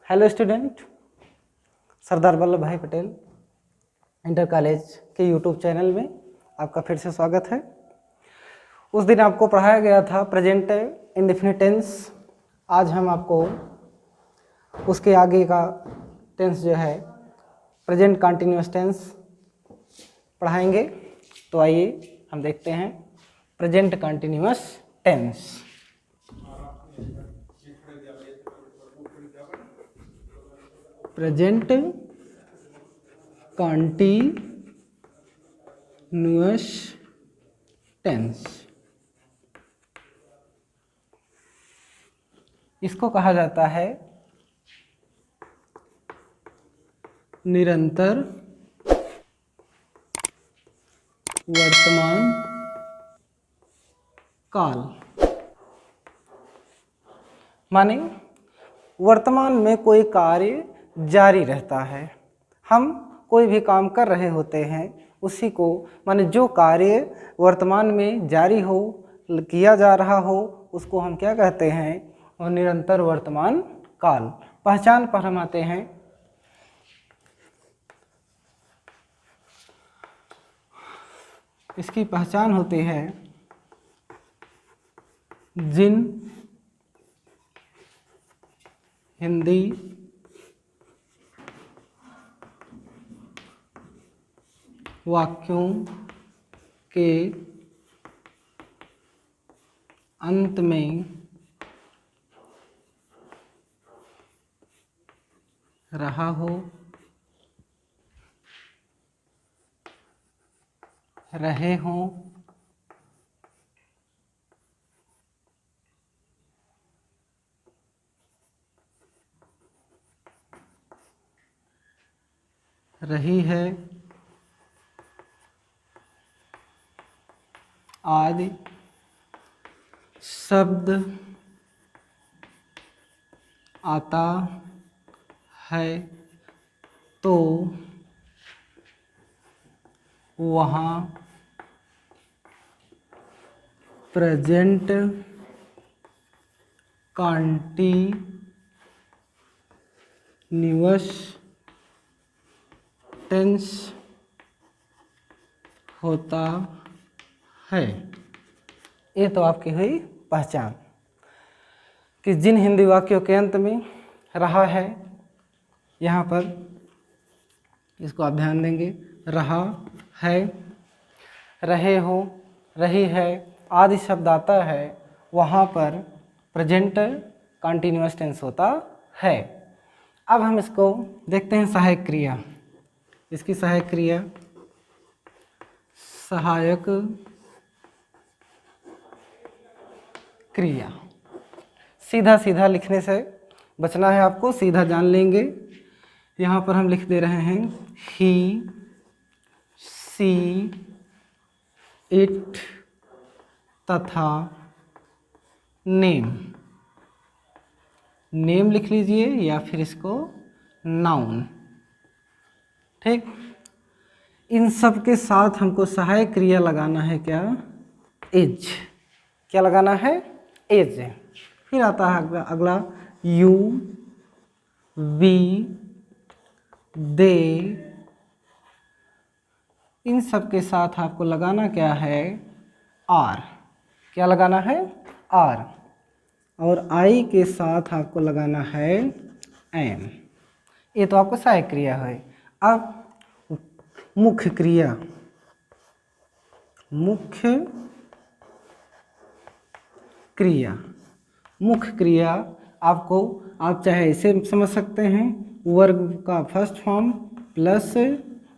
Hello student, Sardar Vallabh भाई Patel inter college के YouTube channel में आपका फिर से स्वागत है। उस दिन आपको पढ़ाया गया था प्रेजेंट इंडेफिनिट टेंस। आज हम आपको उसके आगे का टेंस जो है प्रेजेंट कंटिन्यूअस टेंस पढ़ाएंगे। तो आइए हम देखते हैं present continuous tense. Present continuous tense, इसको कहा जाता है निरंतर वर्तमान काल। माने वर्तमान में कोई कार्य जारी रहता है। हम कोई भी काम कर रहे होते हैं, उसी को माने जो कार्य वर्तमान में जारी हो, किया जा रहा हो, उसको हम क्या कहते हैं? और निरंतर वर्तमान काल। पहचान पर हम आते हैं। इसकी पहचान होती है जिन हिंदी वाक्यों के अंत में रहा हो, रहे हों, रही है आदि शब्द आता है तो वहाँ प्रेजेंट कंटिन्यूअस टेंस होता है। ये तो आपकी हुई पहचान कि जिन हिंदी वाक्यों के अंत में रहा है, यहाँ पर इसको आप ध्यान देंगे, रहा है, रहे हो, रही है आदि शब्द आता है, वहाँ पर प्रेजेंट कंटिन्यूअस टेंस होता है। अब हम इसको देखते हैं सहायक क्रिया। इसकी सहायक क्रिया, सहायक क्रिया सीधा सीधा लिखने से बचना है आपको, सीधा जान लेंगे। यहाँ पर हम लिख दे रहे हैं ही, सी, इट तथा नेम। नेम लिख लीजिए या फिर इसको नाउन। ठीक, इन सब के साथ हमको सहायक क्रिया लगाना है क्या? इज। क्या लगाना है? इज। फिर आता है अगला यू, वी, दे। इन सब के साथ आपको लगाना क्या है? आर। क्या लगाना है? आर। और आई के साथ आपको लगाना है एम। ये तो आपको सहायक क्रिया है। अब मुख्य क्रिया, मुख्य क्रिया, मुख्य क्रिया आपको, आप चाहे इसे समझ सकते हैं, वर्ब का फर्स्ट फॉर्म प्लस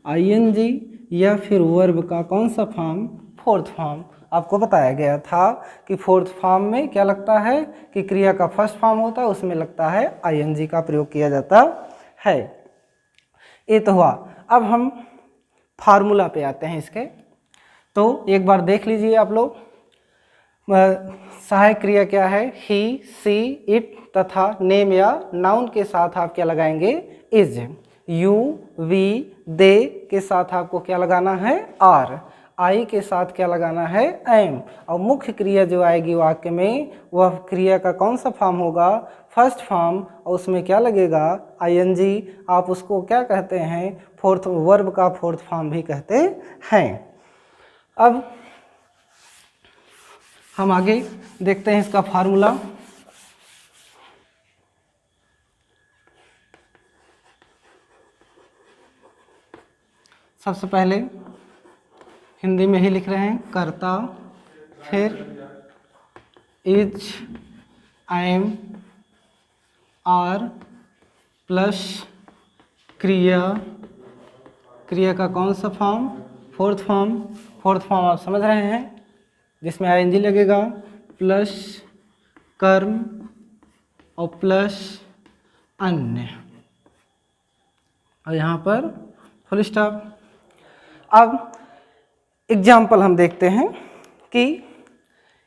आईएनजी, या फिर वर्ब का कौन सा फॉर्म? Fourth form. आपको बताया गया था कि फोर्थ फॉर्म में क्या लगता है कि क्रिया का फर्स्ट फॉर्म होता है, उसमें लगता है आईएनजी का प्रयोग किया जाता है। ये तो हुआ। अब हम फार्मूला पे आते हैं इसके। तो एक बार देख लीजिए आप लोग, सहायक क्रिया क्या है? ही, सी, इट तथा नेम या नाउन के साथ आप क्या लगाएंगे? इज। यू, वी, दे के साथ आपको क्या लगाना है? आर। आई के साथ क्या लगाना है, एम। और मुख्य क्रिया जो आएगी वाक्य में वह क्रिया का कौन सा फॉर्म होगा, फर्स्ट फॉर्म, और उसमें क्या लगेगा, आईएनजी। आप उसको क्या कहते हैं, फोर्थ वर्ब का फोर्थ फॉर्म भी कहते हैं। अब हम आगे देखते हैं इसका फार्मूला। सबसे पहले हिंदी में ही लिख रहे हैं, कर्ता, फिर इज, एम, आर प्लस क्रिया, क्रिया का कौन सा form, fourth form. Fourth form आप समझ रहे हैं, जिसमें आईएनजी लगेगा, प्लस कर्म और प्लस अन्य, और यहाँ पर फुल स्टॉप। अब एग्जाम्पल हम देखते हैं कि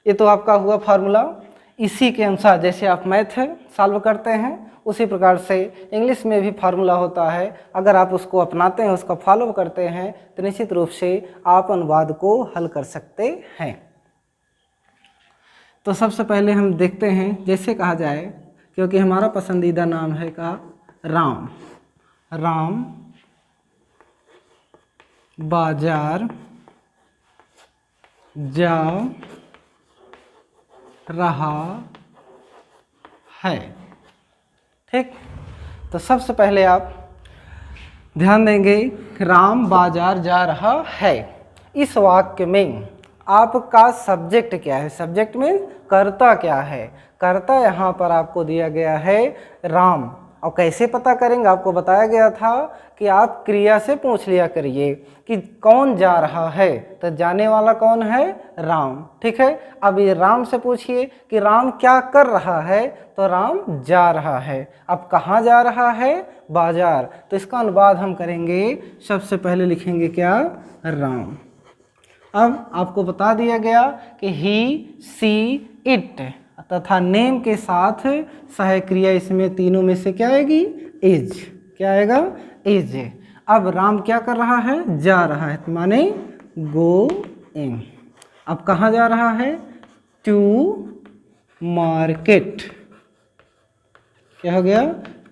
ये तो आपका हुआ फार्मूला। इसी के अनुसार जैसे आप मैथ सॉल्व करते हैं उसी प्रकार से इंग्लिश में भी फार्मूला होता है। अगर आप उसको अपनाते हैं, उसका फॉलो करते हैं, तो निश्चित रूप से आप अनुवाद को हल कर सकते हैं। तो सबसे पहले हम देखते हैं, जैसे कहा जाए, क्योंकि हमारा पसंदीदा नाम है का राम। राम बाजार जा रहा है। ठीक, तो सबसे पहले आप ध्यान देंगे, राम बाजार जा रहा है। इस वाक्य में आपका सब्जेक्ट क्या है, सब्जेक्ट में कर्ता क्या है। कर्ता यहाँ पर आपको दिया गया है राम। और कैसे पता करेंगे, आपको बताया गया था कि आप क्रिया से पूछ लिया करिए कि कौन जा रहा है, तो जाने वाला कौन है, राम। ठीक है, अब ये राम से पूछिए कि राम क्या कर रहा है, तो राम जा रहा है। अब कहाँ जा रहा है, बाजार। तो इसका अनुवाद हम करेंगे, सबसे पहले लिखेंगे क्या, राम। अब आपको बता दिया गया कि ही, सी, इट तथा नेम के साथ सहायक क्रिया, इसमें तीनों में से क्या आएगी, इज। क्या आएगा, इज। अब राम क्या कर रहा है, जा रहा है, माने गोइंग। अब कहाँ जा रहा है, टू मार्केट। क्या हो गया,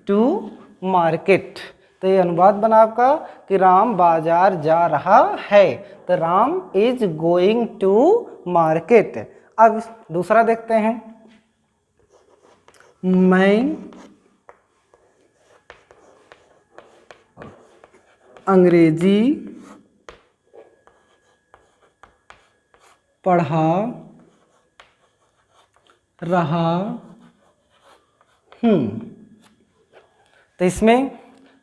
टू मार्केट। तो ये अनुवाद बना आपका कि राम बाजार जा रहा है, तो Ram is going to market. अब दूसरा देखते हैं, मैं अंग्रेजी पढ़ा रहा हूँ। तो इसमें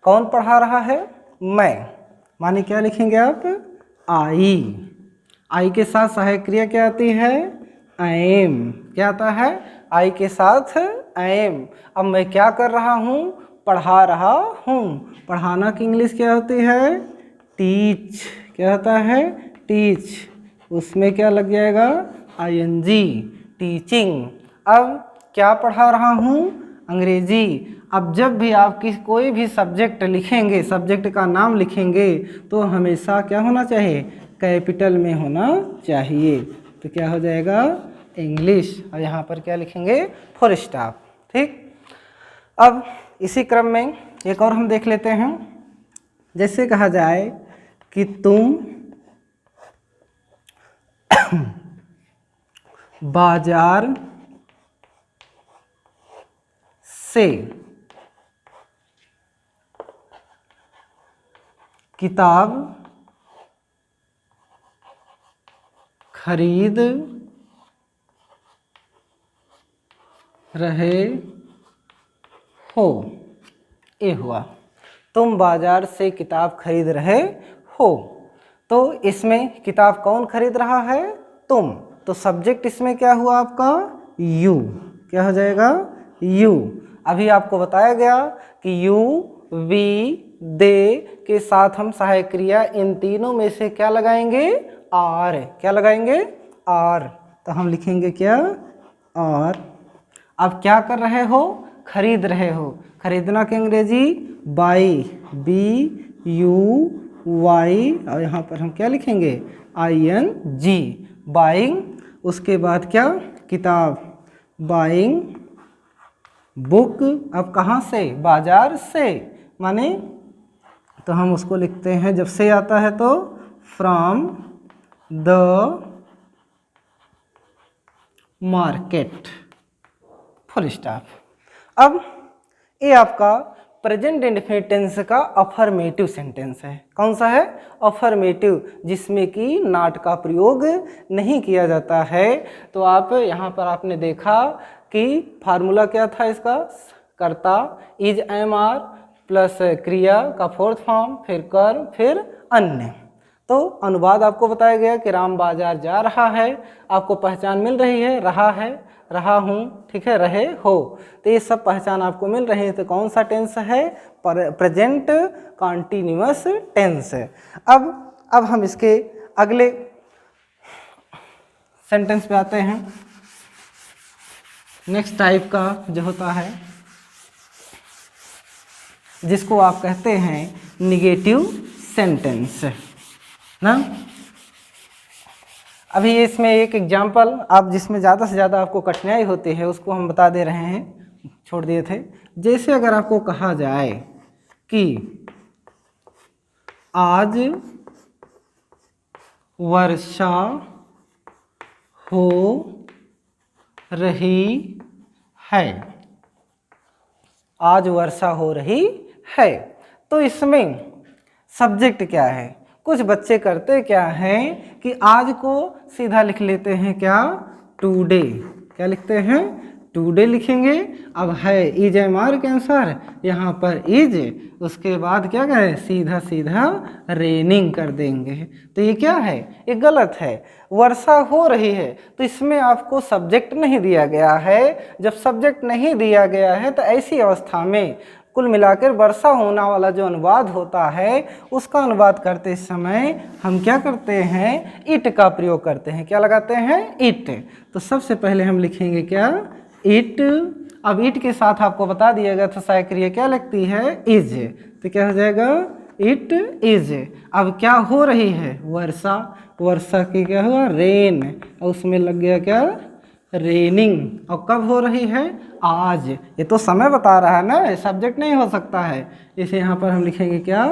कौन पढ़ा रहा है, मैं, माने क्या लिखेंगे आप, आई। आई के साथ सहायक क्रिया क्या आती है, एम। क्या आता है, आई के साथ एम। अब मैं क्या कर रहा हूँ, पढ़ा रहा हूँ। पढ़ाना की इंग्लिश क्या होती है, टीच। क्या होता है, टीच। उसमें क्या लग जाएगा, आईएनजी, टीचिंग। अब क्या पढ़ा रहा हूँ, अंग्रेजी। अब जब भी आप कोई भी सब्जेक्ट लिखेंगे, सब्जेक्ट का नाम लिखेंगे, तो हमेशा क्या होना चाहिए, कैपिटल में होना चाहिए। तो क्या हो जाएगा, इंग्लिश। और यहाँ पर क्या लिखेंगे, फुल स्टॉप। ठीक, अब इसी क्रम में एक और हम देख लेते हैं। जैसे कहा जाए कि तुम बाजार से किताब खरीद रहे हो। ये हुआ, तुम बाजार से किताब खरीद रहे हो। तो इसमें किताब कौन खरीद रहा है, तुम। तो सब्जेक्ट इसमें क्या हुआ आपका, यू। क्या हो जाएगा, यू। अभी आपको बताया गया कि यू, वी, दे के साथ हम सहायक क्रिया इन तीनों में से क्या लगाएंगे, आर। क्या लगाएंगे, आर। तो हम लिखेंगे क्या, आर। अब क्या कर रहे हो, खरीद रहे हो। खरीदना की अंग्रेजी बाई, बी यू वाई और यहाँ पर हम क्या लिखेंगे ING, बाइंग। उसके बाद क्या किताब, बाइंग बुक। अब कहाँ से, बाजार से, माने तो हम उसको लिखते हैं जब से आता है तो from the market, full stop. अब ये आपका प्रेजेंट इंडेफिनिट टेंस का अफर्मेटिव सेंटेंस है। कौन सा है, अफर्मेटिव, जिसमें कि नॉट का प्रयोग नहीं किया जाता है। तो आप यहाँ पर आपने देखा कि फार्मूला क्या था इसका, कर्ता इज एम आर प्लस क्रिया का फोर्थ फॉर्म, फिर कर्म, फिर अन्य। तो अनुवाद आपको बताया गया कि राम बाजार जा रहा है, आपको पहचान मिल रही है, रहा है, रहा हूँ, ठीक है, रहे हो, तो ये सब पहचान आपको मिल रही है। तो कौन सा टेंस है, प्रेजेंट कॉन्टिन्यूअस टेंस है। अब हम इसके अगले सेंटेंस पे आते हैं। नेक्स्ट टाइप का जो होता है जिसको आप कहते हैं निगेटिव सेंटेंस ना। अभी इसमें एक एग्जाम्पल आप जिसमें ज़्यादा से ज़्यादा आपको कठिनाई होती है उसको हम बता दे रहे हैं, छोड़ दिए थे। जैसे अगर आपको कहा जाए कि आज वर्षा हो रही है, आज वर्षा हो रही है, तो इसमें सब्जेक्ट क्या है। कुछ बच्चे करते क्या हैं कि आज को सीधा लिख लेते हैं क्या, टुडे, क्या लिखते हैं, टुडे लिखेंगे। अब है इज एम आर के अनुसार यहाँ पर इज, उसके बाद क्या करें, सीधा सीधा रेनिंग कर देंगे। तो ये क्या है, ये गलत है। वर्षा हो रही है तो इसमें आपको सब्जेक्ट नहीं दिया गया है। जब सब्जेक्ट नहीं दिया गया है तो ऐसी अवस्था में कुल मिलाकर वर्षा होना वाला जो अनुवाद होता है उसका अनुवाद करते समय हम क्या करते हैं, इट का प्रयोग करते हैं। क्या लगाते हैं, इट। तो सबसे पहले हम लिखेंगे क्या, इट। अब इट के साथ आपको बता दिया गया था सहायक क्रिया क्या लगती है, इज। तो क्या हो जाएगा, इट इज। अब क्या हो रही है, वर्षा, वर्षा की क्या हुआ, रेन, और उसमें लग गया क्या, रेनिंग। और कब हो रही है, आज। ये तो समय बता रहा है ना, सब्जेक्ट नहीं हो सकता है। इसे यहाँ पर हम लिखेंगे क्या,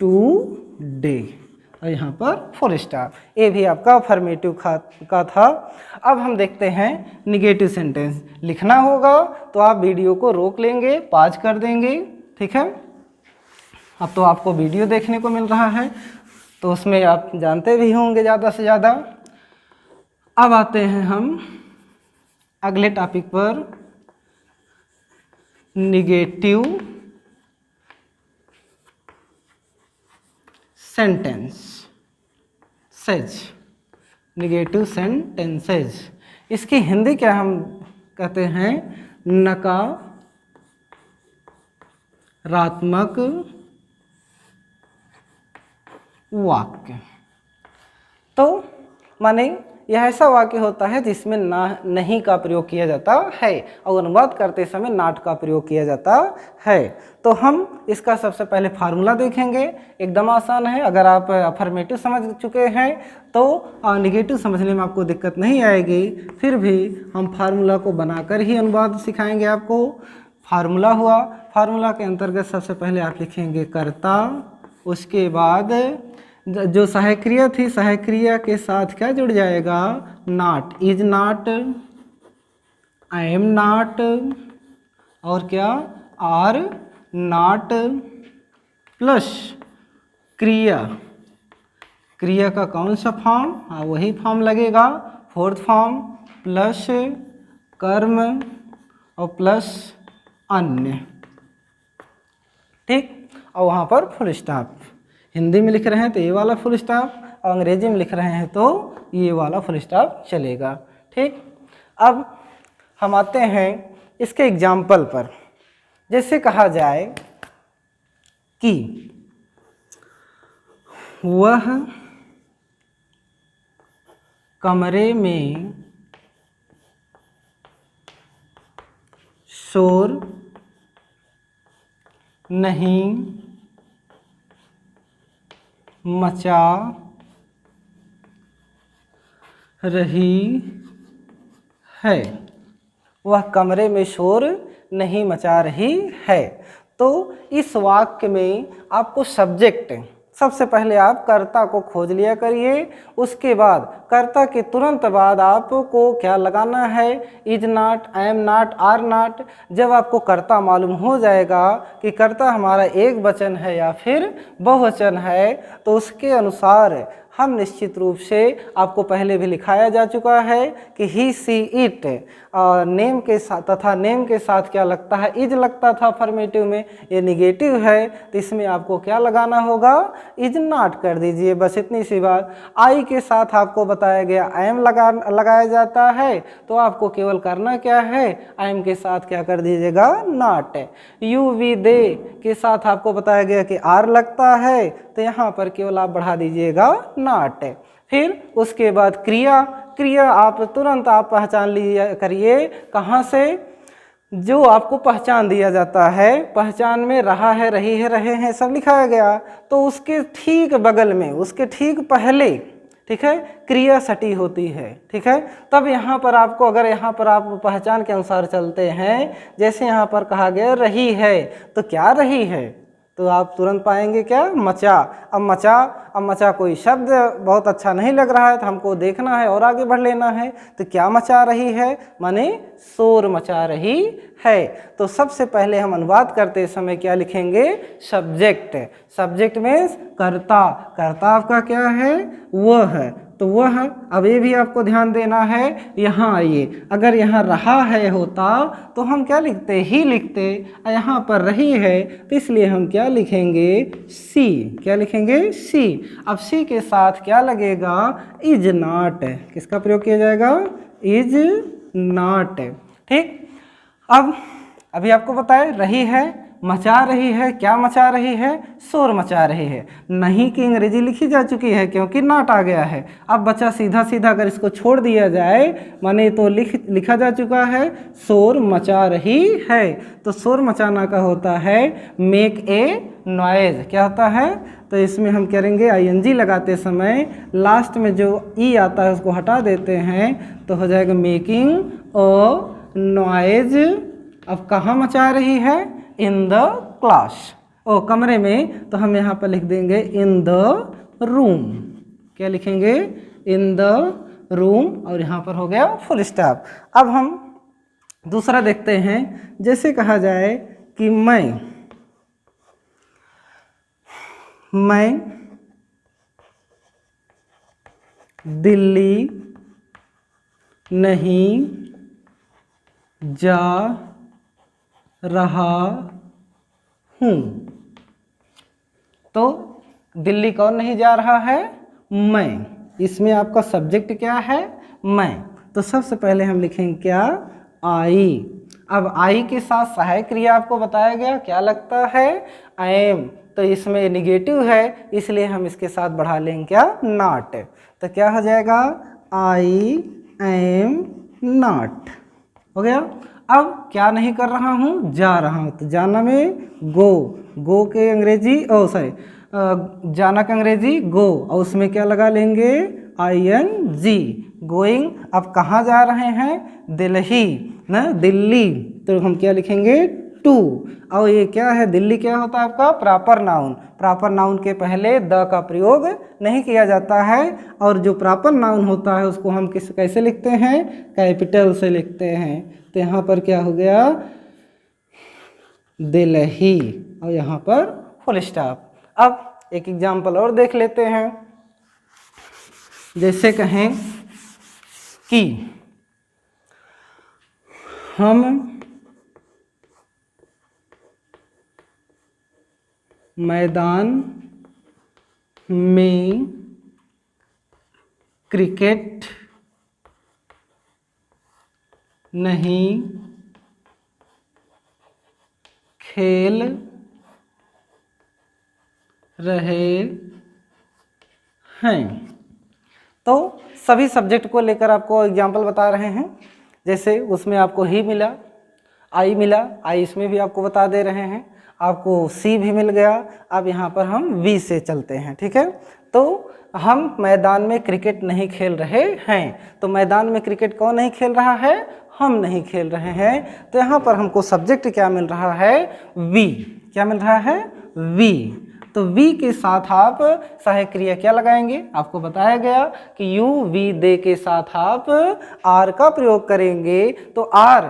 टुडे, और यहाँ पर फुल स्टॉप। ये भी आपका अफर्मेटिव का था। अब हम देखते हैं निगेटिव सेंटेंस। लिखना होगा तो आप वीडियो को रोक लेंगे, पॉज कर देंगे, ठीक है। अब तो आपको वीडियो देखने को मिल रहा है तो उसमें आप जानते भी होंगे ज़्यादा से ज़्यादा। अब आते हैं हम अगले टॉपिक पर, निगेटिव सेंटेंसेज, निगेटिव सेंटेंसेज। इसकी हिंदी क्या हम कहते हैं, नकारात्मक वाक्य। तो माने यह ऐसा वाक्य होता है जिसमें ना नहीं का प्रयोग किया जाता है और अनुवाद करते समय नॉट का प्रयोग किया जाता है। तो हम इसका सबसे पहले फार्मूला देखेंगे, एकदम आसान है। अगर आप अफर्मेटिव समझ चुके हैं तो निगेटिव समझने में आपको दिक्कत नहीं आएगी। फिर भी हम फार्मूला को बनाकर ही अनुवाद सिखाएंगे आपको। फार्मूला हुआ, फार्मूला के अंतर्गत सबसे पहले आप लिखेंगे कर्ता, उसके बाद जो सहायक क्रिया थी, सहायक क्रिया के साथ क्या जुड़ जाएगा, not, is not, I am not, और क्या, आर नॉट, प्लस क्रिया, क्रिया का कौन सा फॉर्म, हाँ वही फॉर्म लगेगा, फोर्थ फॉर्म, प्लस कर्म और प्लस अन्य, ठीक। और वहाँ पर फुल स्टॉप। हिंदी में लिख रहे हैं तो ये वाला फुल स्टॉप, और अंग्रेजी में लिख रहे हैं तो ये वाला फुल स्टॉप चलेगा, ठीक। अब हम आते हैं इसके एग्जाम्पल पर। जैसे कहा जाए कि वह कमरे में शोर नहीं मचा रही है, वह कमरे में शोर नहीं मचा रही है। तो इस वाक्य में आपको सब्जेक्ट, सबसे पहले आप कर्ता को खोज लिया करिए, उसके बाद कर्ता के तुरंत बाद आपको क्या लगाना है, is not, am not, are not. जब आपको कर्ता मालूम हो जाएगा कि कर्ता हमारा एक वचन है या फिर बहुवचन है, तो उसके अनुसार हम निश्चित रूप से, आपको पहले भी लिखाया जा चुका है कि ही सी इट नेम के साथ तथा नेम के साथ क्या लगता है, इज लगता था अफर्मेटिव में, ये निगेटिव है तो इसमें आपको क्या लगाना होगा, इज नॉट कर दीजिए, बस इतनी सी बात। आई के साथ आपको बताया गया एम लगाया जाता है, तो आपको केवल करना क्या है, एम के साथ क्या कर दीजिएगा, नॉट। यू वी दे के साथ आपको बताया गया कि आर लगता है, तो यहाँ पर केवल आप बढ़ा दीजिएगा नॉट। फिर उसके बाद क्रिया, क्रिया आप तुरंत आप पहचान लिया करिए, कहाँ से, जो आपको पहचान दिया जाता है, पहचान में रहा है, रही है, रहे हैं सब लिखाया गया, तो उसके ठीक बगल में, उसके ठीक पहले, ठीक है, क्रिया सटी होती है, ठीक है। तब यहाँ पर आपको, अगर यहाँ पर आप पहचान के अनुसार चलते हैं, जैसे यहाँ पर कहा गया रही है, तो क्या रही है, तो आप तुरंत पाएंगे क्या, मचा। अब मचा कोई शब्द बहुत अच्छा नहीं लग रहा है, तो हमको देखना है और आगे बढ़ लेना है, तो क्या मचा रही है, माने शोर मचा रही है। तो सबसे पहले हम अनुवाद करते समय क्या लिखेंगे, सब्जेक्ट। सब्जेक्ट मीन्स कर्ता, कर्ता आपका क्या है, वह है, तो वह। अब ये भी आपको ध्यान देना है, यहाँ आइए, अगर यहाँ रहा है होता तो हम क्या लिखते, ही लिखते, यहाँ पर रही है तो इसलिए हम क्या लिखेंगे, सी। क्या लिखेंगे, सी। अब सी के साथ क्या लगेगा, इज नॉट, किसका प्रयोग किया जाएगा, इज नॉट, ठीक। अब अभी आपको बताए रही है, मचा रही है, क्या मचा रही है, शोर मचा रही है। नहीं की अंग्रेजी लिखी जा चुकी है क्योंकि नॉट आ गया है। अब बचा सीधा सीधा अगर इसको छोड़ दिया जाए, माने तो लिखा जा चुका है शोर मचा रही है, तो शोर मचाना का होता है मेक ए नॉइज। क्या होता है, तो इसमें हम करेंगे आईएनजी लगाते समय लास्ट में जो ई आता है उसको हटा देते हैं, तो हो जाएगा मेकिंग अ नॉइज। अब कहाँ मचा रही है, इन द क्लास, ओ कमरे में, तो हम यहाँ पर लिख देंगे इन द रूम। क्या लिखेंगे, इन द रूम, और यहाँ पर हो गया फुल स्टॉप। अब हम दूसरा देखते हैं, जैसे कहा जाए कि मैं दिल्ली नहीं जा रहा हूँ, तो दिल्ली कौन नहीं जा रहा है, मैं। इसमें आपका सब्जेक्ट क्या है, मैं। तो सबसे पहले हम लिखेंगे क्या, आई। अब आई के साथ सहायक क्रिया आपको बताया गया, क्या लगता है, एम। तो इसमें निगेटिव है इसलिए हम इसके साथ बढ़ा लेंगे क्या, नॉट। तो क्या हो जाएगा, आई एम नॉट, हो गया। अब क्या नहीं कर रहा हूँ, जा रहा हूँ, तो जाना में गो, गो के अंग्रेजी जाना का अंग्रेजी गो, और उसमें क्या लगा लेंगे, ING, गोइंग। अब कहाँ जा रहे हैं, दिल्ली ना, दिल्ली, तो हम क्या लिखेंगे, टू। और ये क्या है, दिल्ली क्या होता है आपका, प्रॉपर नाउन। प्रॉपर नाउन के पहले द का प्रयोग नहीं किया जाता है, और जो प्रॉपर नाउन होता है उसको हम कैसे लिखते हैं, कैपिटल से लिखते हैं। तो यहाँ पर क्या हो गया, दिल्ली, और यहाँ पर फुल स्टॉप। अब एक एग्जाम्पल और देख लेते हैं, जैसे कहें कि हम मैदान में क्रिकेट नहीं खेल रहे हैं। तो सभी सब्जेक्ट को लेकर आपको एग्जाम्पल बता रहे हैं, जैसे उसमें आपको ही मिला, आई मिला, आई इसमें भी आपको बता दे रहे हैं। आपको सी भी मिल गया। अब यहाँ पर हम वी से चलते हैं, ठीक है। तो हम मैदान में क्रिकेट नहीं खेल रहे हैं, तो मैदान में क्रिकेट कौन नहीं खेल रहा है? हम नहीं खेल रहे हैं। तो यहाँ पर हमको सब्जेक्ट क्या मिल रहा है? वी। क्या मिल रहा है? वी। तो वी के साथ आप सहायक क्रिया क्या लगाएंगे? आपको बताया गया कि यू वी दे के साथ आप आर का प्रयोग करेंगे। तो आर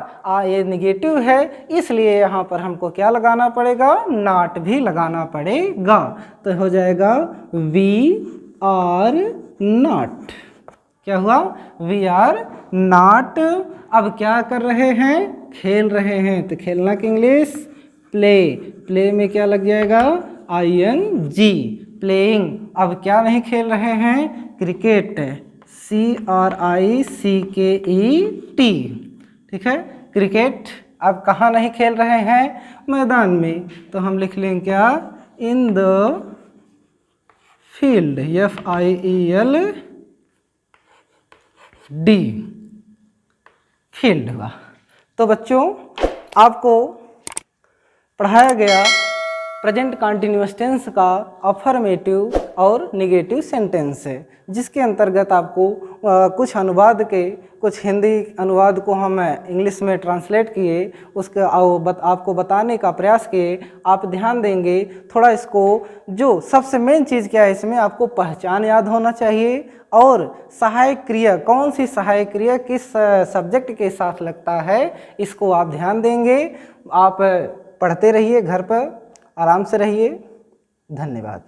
ये निगेटिव है, इसलिए यहाँ पर हमको क्या लगाना पड़ेगा? नॉट भी लगाना पड़ेगा। तो हो जाएगा वी आर नॉट। क्या हुआ? We are not. अब क्या कर रहे हैं? खेल रहे हैं। तो खेलना की इंग्लिश प्ले। प्ले में क्या लग जाएगा? ING, playing. अब क्या नहीं खेल रहे हैं? क्रिकेट, CRICKET, ठीक है, क्रिकेट। अब कहाँ नहीं खेल रहे हैं? मैदान में। तो हम लिख लेंगे क्या? In the field, FIELD, field हुआ। तो बच्चों आपको पढ़ाया गया प्रेजेंट कंटिन्यूअस टेंस का अफर्मेटिव और नेगेटिव सेंटेंस है, जिसके अंतर्गत आपको कुछ अनुवाद के, कुछ हिंदी अनुवाद को हम इंग्लिश में ट्रांसलेट किए, उसके आपको बताने का प्रयास किए। आप ध्यान देंगे थोड़ा इसको। जो सबसे मेन चीज़ क्या है इसमें, आपको पहचान याद होना चाहिए और सहायक क्रिया, कौन सी सहायक क्रिया किस सब्जेक्ट के साथ लगता है, इसको आप ध्यान देंगे। आप पढ़ते रहिए, घर पर आराम से रहिए। धन्यवाद।